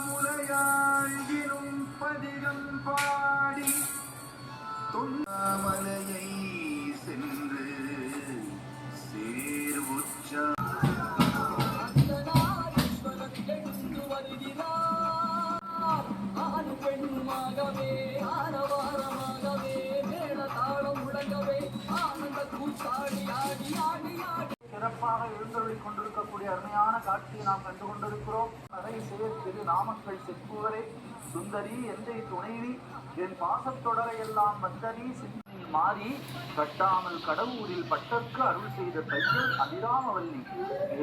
முலையாழ்கிலும் பதிகம் பாடி தொன்னாமலையை சென்று சேர்வுச்ச பெண்ணுமாகவே ஆரவாரமாகவே மேல தாளம் முழங்கவே ஆனந்த கூத்தாடி ஆடி ஆடி ஆடி சிறப்பாக எழுந்தருளிக் கொண்டிருக்கக்கூடிய அருமையான காட்சியை நாம் கண்டு கொண்டிருக்கிறோம். அதை திரு நாமக்கல் செப்புவரே சுந்தரி எந்தை துணைவி என் பாசத்தொடரை எல்லாம் வந்தனி சிந்தனை மாறி கட்டாமல் கடவுரில் பட்டற்கு அருள் செய்த தையல் அபிராமவல்லி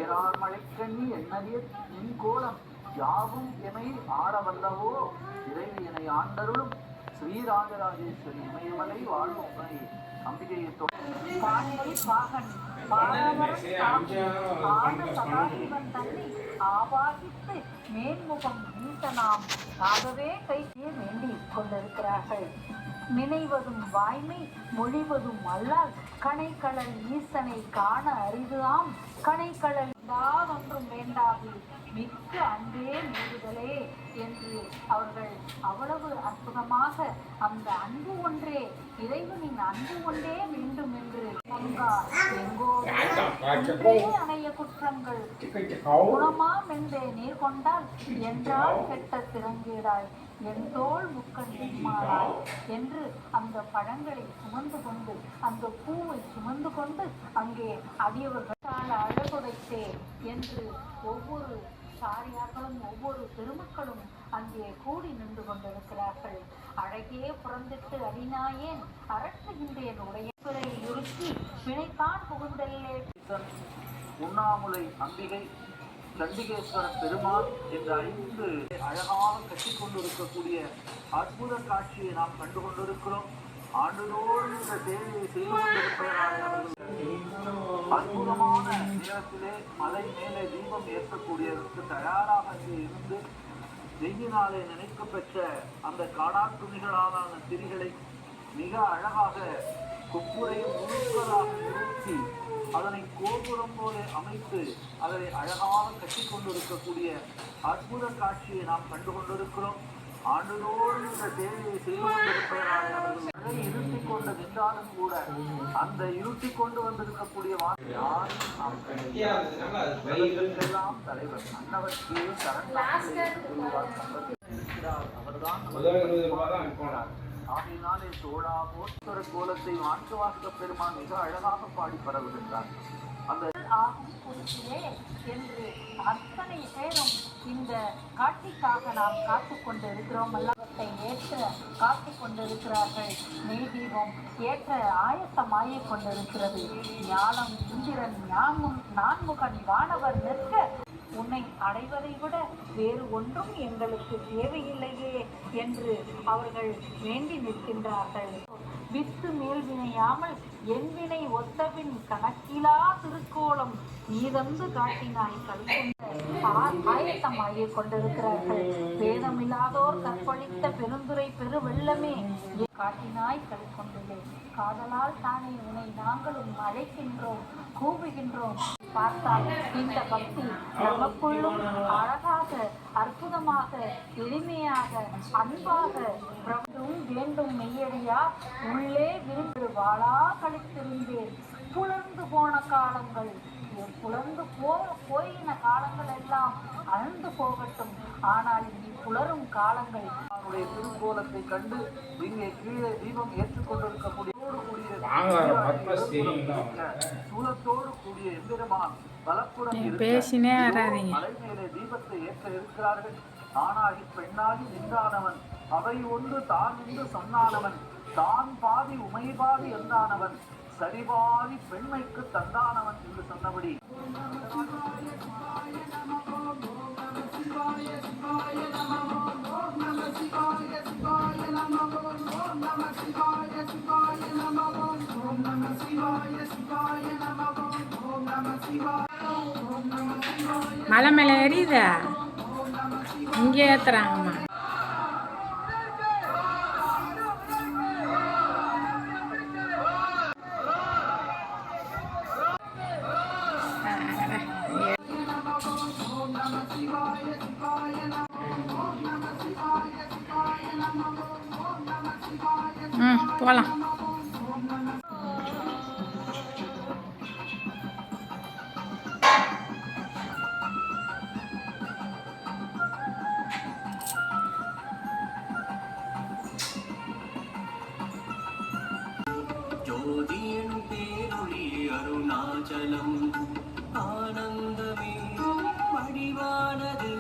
ஏறார் மழைக்கண்ணி என்னறிய நின் கோலம் யாவும் எமை ஆடவல்லவோ இறைவி என ஆண்டருளும் ஸ்ரீராஜராஜேஸ்வரி இமயமலை வாழ்வு உமை அம்பிகையை ஆபாதித்து மேன்முகம் ஈசனாம் ஆகவே கையே வேண்டிக் கொண்டிருக்கிறார்கள். நினைவதும் வாய்மை மொழிவதும் அல்லால் கணைக்கடல் ஈசனை காண அறிதுதாம் கணைக்கடல் ஒன்றும் வேண்டாது மிக்க அன்பே மீறுதலே என்று அவர்கள் அவ்வளவு அற்புதமாக அந்த அன்பு ஒன்றே இறைவனின் அன்பு ஒன்றே வேண்டும் என்று எங்கோ அணைய குற்றங்கள் குணமாம் என்றே நீர் கொண்டால் என்றால் கெட்ட திறங்கீடாய் என் தோல் முக்கன் எம்மாறாய் என்று அந்த பழங்களை சுமந்து கொண்டு அந்த பூவை சுமந்து கொண்டு அங்கே அடியவர்கள் அழகுடைத்தே என்று ஒவ்வொரு சாரியார்களும் ஒவ்வொரு பெருமக்களும் அங்கே கூடி நின்று கொண்டிருக்கிறார்கள். அழகே புறந்திட்டு அடினாயேன் அரட்டுகின்றேன் உடைய பிறை உருக்கி வினைத்தான் புகுந்தல்லே உண்ணாமுலை அம்பிகை சண்டிகேஸ்வர பெருமாள் என்ற 5 அழகாக கட்டிக் கொண்டிருக்கக்கூடிய அற்புத காட்சியை நாம் கண்டு கொண்டிருக்கிறோம். ஆண்டுதோறும் இந்த சேவையை செய்து கொண்டிருப்பதனால் அற்புதமான நேரத்திலே மலை மேலே தீபம் ஏற்றக்கூடியதற்கு தயாராக இருந்து வெயினாலே நினைக்க பெற்ற அந்த காடாத்துணிகளான திரிகளை மிக அழகாக கொப்புரையும் முழுக்களாக நிறுத்தி அதனை கோபுரம் போல அமைத்து அதனை அழகாக கட்டிக் கொண்டிருக்கக்கூடிய அற்புத காட்சியை நாம் கண்டு கொண்டிருக்கிறோம். ஆண்டுதோறும் இந்த சேவையை செய்து கொண்டிருப்பதனால் அவர்கள் இருட்டி கொண்டு நின்றாலும் கூட அந்த இருட்டி கொண்டு வந்திருக்கக்கூடிய யாரும் தலைவர் அன்னவர்க்கு அவர்தான் ஆகையினாலே சோழா போஸ்வர கோலத்தை மாற்றுவாக்க பெருமான் மிக அழகாக பாடி பரவுகின்றார். அந்த என்று அத்தனை பேரும் இந்த காட்சிக்காக நாம் காத்து கொண்டு இருக்கிறோம். எல்லாவற்றை ஏற்ற காத்து கொண்டிருக்கிறார்கள். நெய் தீபம் ஏற்ற ஆயத்தமாகிக் கொண்டிருக்கிறது. ஞானம் இந்திரன் நான்முகன் வானவர் நிற்க உன்னை அடைவதை விட வேறு ஒன்றும் எங்களுக்கு தேவையில்லையே என்று அவர்கள் வேண்டி நிற்கின்றார்கள். வித்து மேல்வினையாமல் என்வினை ஒத்தபின் கணக்கிலா திருக்கோலம் நீதந்து காட்டினாய் ஆயத்தமாகிக் கொண்டிருக்கிறார்கள். வேதமில்லாதோர் கற்பழித்த பெருந்துரை பெரு வெள்ளமே காட்டினாய் கழிக்கொண்டுள்ளேன். காதலால் தானே உன்னை நாங்களும் அழைக்கின்றோம் கூவுகின்றோம். பார்த்தால் இந்த பக்தி நமக்குள்ளும் அழகாக அற்புதமாக எளிமையாக அன்பாக வேண்டும் மெய்யடியா உள்ளே விருந்து வாழா கழித்திருந்தேன். புலர்ந்து போன காலங்கள் புலர்ந்து போயின காலங்கள் எல்லாம் அழிந்து போகட்டும். ஆனால் இனி புலரும் காலங்கள் அவருடைய திருக்கோலத்தை கண்டு இங்கே கீழே தீபம் ஏற்றுக்கொண்டிருக்கக்கூடிய சூலத்தோடு கூடிய எம்பெருமான் பலப்புடன் மலை மேலே தீபத்தை ஏற்ற இருக்கிறார்கள். ஆனாகி பெண்ணாகி நின்றானவன் அவை ஒன்று தான் என்று சொன்னானவன் தான் பாதி உமை பாதி என்றானவன் சரிபாதி பெண்மைக்கு தந்தானவன் என்று சொன்னபடி மலை மேல எரியுதா இங்கே ஏத்துறாங்கம்மா. நம சிவாய சிவாய நம ஓம் நம சிவாய சிவாய நம ஓம் நம சிவாய போகலாம். ஓம் நம ஜோதியின் பேரொளி அருணாச்சலம் ஆனந்தமே வடிவானது